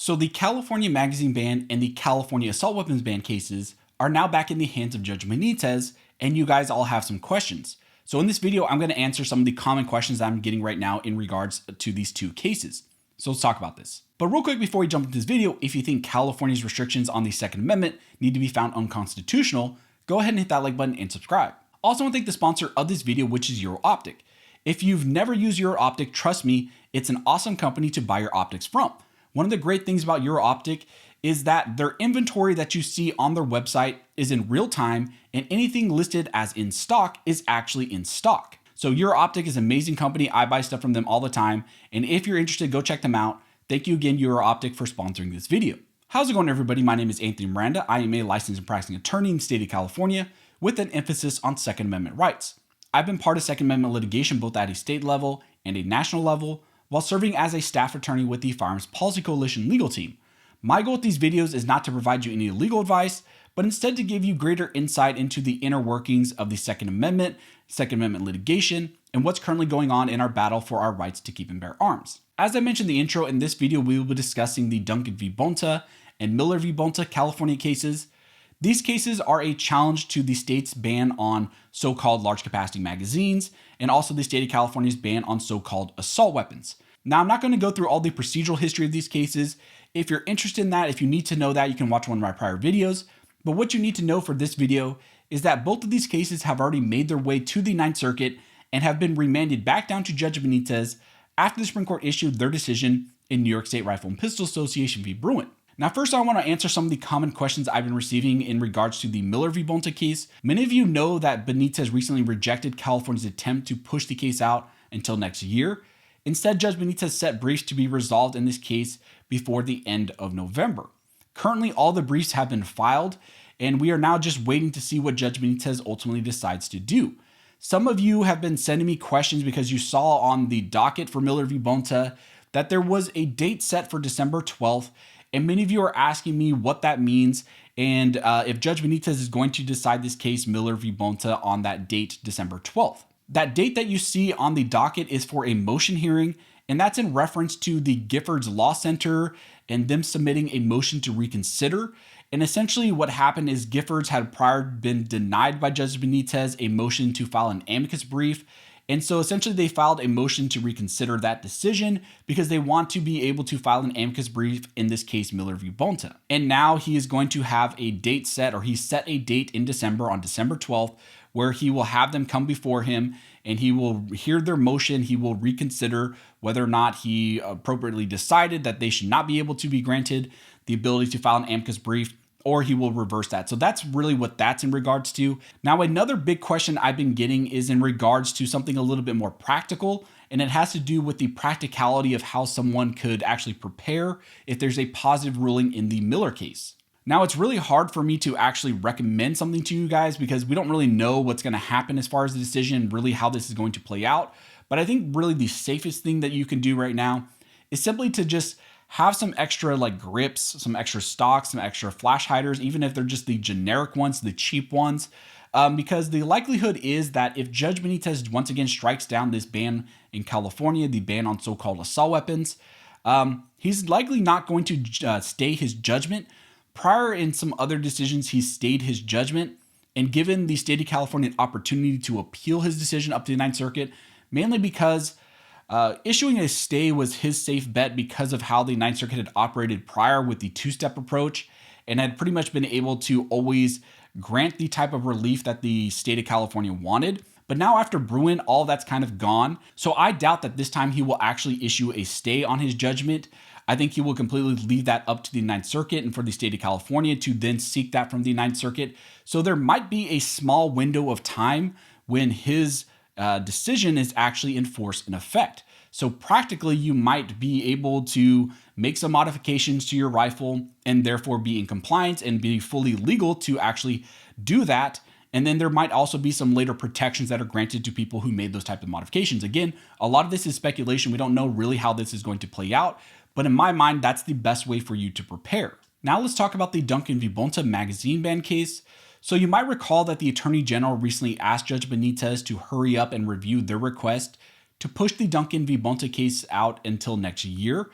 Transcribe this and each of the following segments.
So the California magazine ban and the California assault weapons ban cases are now back in the hands of Judge Benitez, and you guys all have some questions. So in this video, I'm going to answer some of the common questions that I'm getting right now in regards to these two cases. So let's talk about this. But real quick before we jump into this video, if you think California's restrictions on the Second Amendment need to be found unconstitutional, go ahead and hit that like button and subscribe. Also, I want to thank the sponsor of this video, which is EuroOptic. If you've never used EuroOptic, trust me, it's an awesome company to buy your optics from. One of the great things about EuroOptic is that their inventory that you see on their website is in real time, and anything listed as in stock is actually in stock. So EuroOptic is an amazing company. I buy stuff from them all the time, and if you're interested, go check them out. Thank you again, EuroOptic, for sponsoring this video. How's it going, everybody? My name is Anthony Miranda. I am a licensed and practicing attorney in the state of California with an emphasis on Second Amendment rights. I've been part of Second Amendment litigation both at a state level and a national level, while serving as a staff attorney with the Firearms Policy Coalition legal team. My goal with these videos is not to provide you any legal advice, but instead to give you greater insight into the inner workings of the Second Amendment litigation, and what's currently going on in our battle for our rights to keep and bear arms. As I mentioned in the intro, in this video we will be discussing the Duncan v. Bonta and Miller v. Bonta California cases. These cases are a challenge to the state's ban on so-called large capacity magazines, and also the state of California's ban on so-called assault weapons. Now, I'm not going to go through all the procedural history of these cases. If you're interested in that, if you need to know that, you can watch one of my prior videos. But what you need to know for this video is that both of these cases have already made their way to the Ninth Circuit and have been remanded back down to Judge Benitez after the Supreme Court issued their decision in New York State Rifle and Pistol Association v. Bruen. Now, first, I want to answer some of the common questions I've been receiving in regards to the Miller v. Bonta case. Many of you know that Benitez recently rejected California's attempt to push the case out until next year. Instead, Judge Benitez set briefs to be resolved in this case before the end of November. Currently, all the briefs have been filed, and we are now just waiting to see what Judge Benitez ultimately decides to do. Some of you have been sending me questions because you saw on the docket for Miller v. Bonta that there was a date set for December 12th, and many of you are asking me what that means and if Judge Benitez is going to decide this case, Miller v. Bonta, on that date, December 12th. That date that you see on the docket is for a motion hearing, and that's in reference to the Giffords Law Center and them submitting a motion to reconsider. And essentially what happened is Giffords had prior been denied by Judge Benitez a motion to file an amicus brief. And so essentially they filed a motion to reconsider that decision because they want to be able to file an amicus brief, in this case, Miller v. Bonta. And now he is going to have a date set, or he set a date in December on December 12th, where he will have them come before him and he will hear their motion. He will reconsider whether or not he appropriately decided that they should not be able to be granted the ability to file an amicus brief, or he will reverse that. So that's really what that's in regards to. Now, another big question I've been getting is in regards to something a little bit more practical, and it has to do with the practicality of how someone could actually prepare if there's a positive ruling in the Miller case. Now, it's really hard for me to actually recommend something to you guys because we don't really know what's going to happen as far as the decision, really how this is going to play out. But I think really the safest thing that you can do right now is simply to just have some extra grips, some extra stocks, some extra flash hiders, even if they're just the generic ones, the cheap ones, because the likelihood is that if Judge Benitez once again strikes down this ban in California, the ban on so-called assault weapons, he's likely not going to stay his judgment. Prior in some other decisions, he stayed his judgment and given the state of California an opportunity to appeal his decision up to the Ninth Circuit, mainly because issuing a stay was his safe bet because of how the Ninth Circuit had operated prior with the two-step approach and had pretty much been able to always grant the type of relief that the state of California wanted. But now after Bruen, all that's kind of gone. So I doubt that this time he will actually issue a stay on his judgment. I think he will completely leave that up to the Ninth Circuit and for the state of California to then seek that from the Ninth Circuit. So there might be a small window of time when his decision is actually in force and effect. So practically, you might be able to make some modifications to your rifle and therefore be in compliance and be fully legal to actually do that. And then there might also be some later protections that are granted to people who made those type of modifications. Again, a lot of this is speculation. We don't know really how this is going to play out. But in my mind, that's the best way for you to prepare. Now let's talk about the Duncan v. Bonta magazine ban case. So you might recall that the Attorney General recently asked Judge Benitez to hurry up and review their request to push the Duncan v. Bonta case out until next year.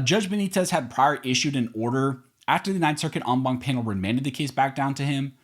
Judge Benitez had prior issued an order after the Ninth Circuit en banc panel remanded the case back down to him.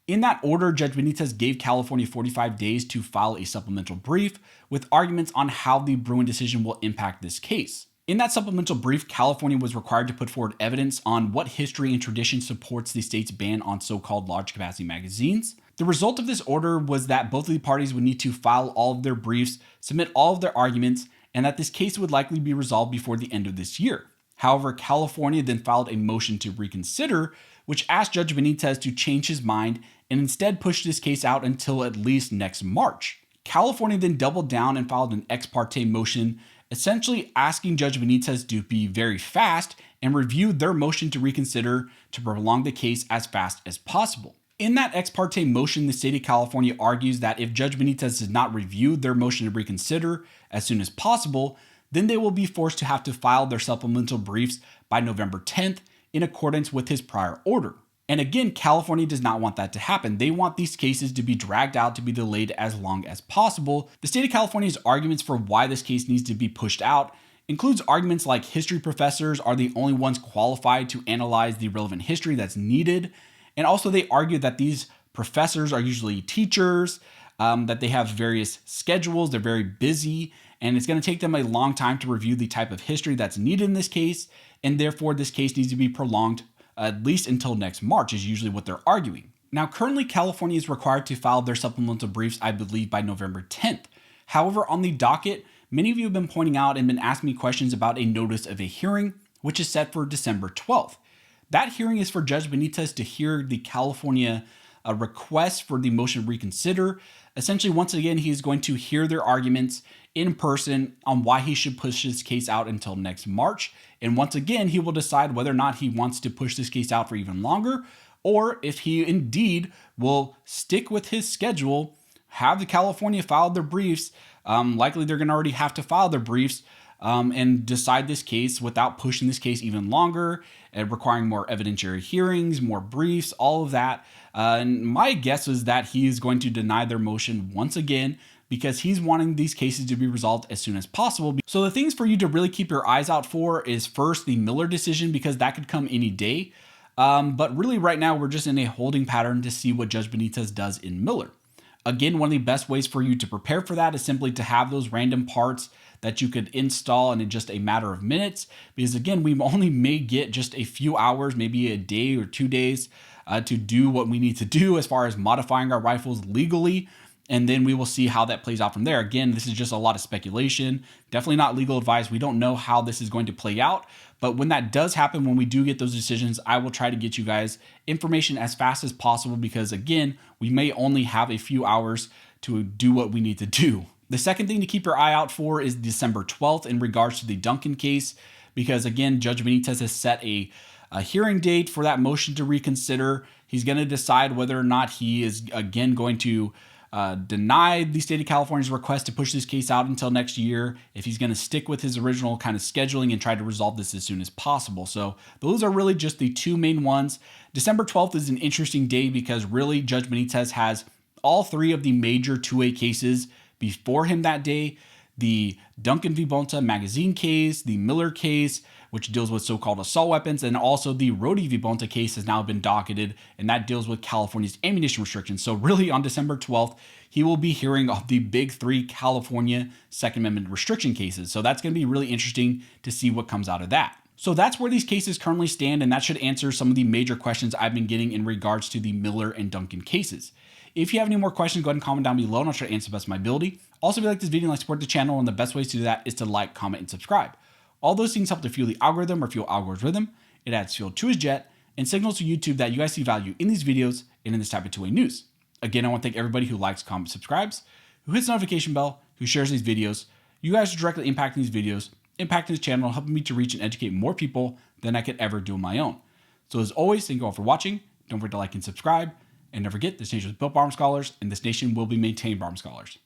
In that order, Judge Benitez gave California 45 days to file a supplemental brief with arguments on how the Bruen decision will impact this case. In that supplemental brief, California was required to put forward evidence on what history and tradition supports the state's ban on so-called large capacity magazines. The result of this order was that both of the parties would need to file all of their briefs, submit all of their arguments, and that this case would likely be resolved before the end of this year. However, California then filed a motion to reconsider, which asked Judge Benitez to change his mind and instead push this case out until at least next March. California then doubled down and filed an ex parte motion, essentially asking Judge Benitez to be very fast and review their motion to reconsider to prolong the case as fast as possible. In that ex parte motion, the state of California argues that if Judge Benitez does not review their motion to reconsider as soon as possible, then they will be forced to have to file their supplemental briefs by November 10th in accordance with his prior order. And again, California does not want that to happen. They want these cases to be dragged out, to be delayed as long as possible. The state of California's arguments for why this case needs to be pushed out includes arguments like history professors are the only ones qualified to analyze the relevant history that's needed. And also they argue that these professors are usually teachers, that they have various schedules, they're very busy, and it's going to take them a long time to review the type of history that's needed in this case, and therefore this case needs to be prolonged at least until next March is usually what they're arguing. Now, currently California is required to file their supplemental briefs, I believe, by November 10th. However, on the docket, many of you have been pointing out and been asking me questions about a notice of a hearing, which is set for December 12th. That hearing is for Judge Benitez to hear the California request for the motion to reconsider. Essentially, once again, he's going to hear their arguments in person on why he should push this case out until next March. And once again, he will decide whether or not he wants to push this case out for even longer, or if he indeed will stick with his schedule, have the California file their briefs. Likely they're going to already have to file their briefs and decide this case without pushing this case even longer and requiring more evidentiary hearings, more briefs, all of that. And my guess is that he is going to deny their motion once again because he's wanting these cases to be resolved as soon as possible. So the things for you to really keep your eyes out for is first the Miller decision, because that could come any day. But really right now we're just in a holding pattern to see what Judge Benitez does in Miller. Again, one of the best ways for you to prepare for that is simply to have those random parts that you could install in just a matter of minutes. Because again, we only may get just a few hours, maybe a day or 2 days to do what we need to do as far as modifying our rifles legally. And then we will see how that plays out from there. Again, this is just a lot of speculation, definitely not legal advice. We don't know how this is going to play out. But when that does happen, when we do get those decisions, I will try to get you guys information as fast as possible because again, we may only have a few hours to do what we need to do. The second thing to keep your eye out for is December 12th in regards to the Duncan case, because again, Judge Benitez has set a hearing date for that motion to reconsider. He's going to decide whether or not he is again going to deny the state of California's request to push this case out until next year, if he's going to stick with his original kind of scheduling and try to resolve this as soon as possible. So those are really just the two main ones. December 12th is an interesting day because really Judge Benitez has all three of the major 2A cases before him that day. The Duncan v. Bonta magazine case, the Miller case, which deals with so-called assault weapons, and also the Rody v. Bonta case has now been docketed, and that deals with California's ammunition restrictions. So really on December 12th, he will be hearing of the big three California Second Amendment restriction cases. So that's going to be really interesting to see what comes out of that. So that's where these cases currently stand, and that should answer some of the major questions I've been getting in regards to the Miller and Duncan cases. If you have any more questions, go ahead and comment down below and I'll try to answer the best of my ability. Also, if you like this video and like to support the channel, one of the best ways to do that is to like, comment, and subscribe. All those things help to fuel the algorithm or fuel Algor's rhythm. It adds fuel to his jet and signals to YouTube that you guys see value in these videos and in this type of 2A news. Again, I want to thank everybody who likes, comments, subscribes, who hits the notification bell, who shares these videos. You guys are directly impacting these videos, impacting this channel, helping me to reach and educate more people than I could ever do on my own. So as always, thank you all for watching. Don't forget to like and subscribe. And never forget, this nation was built by armed scholars, and this nation will be maintained by armed scholars.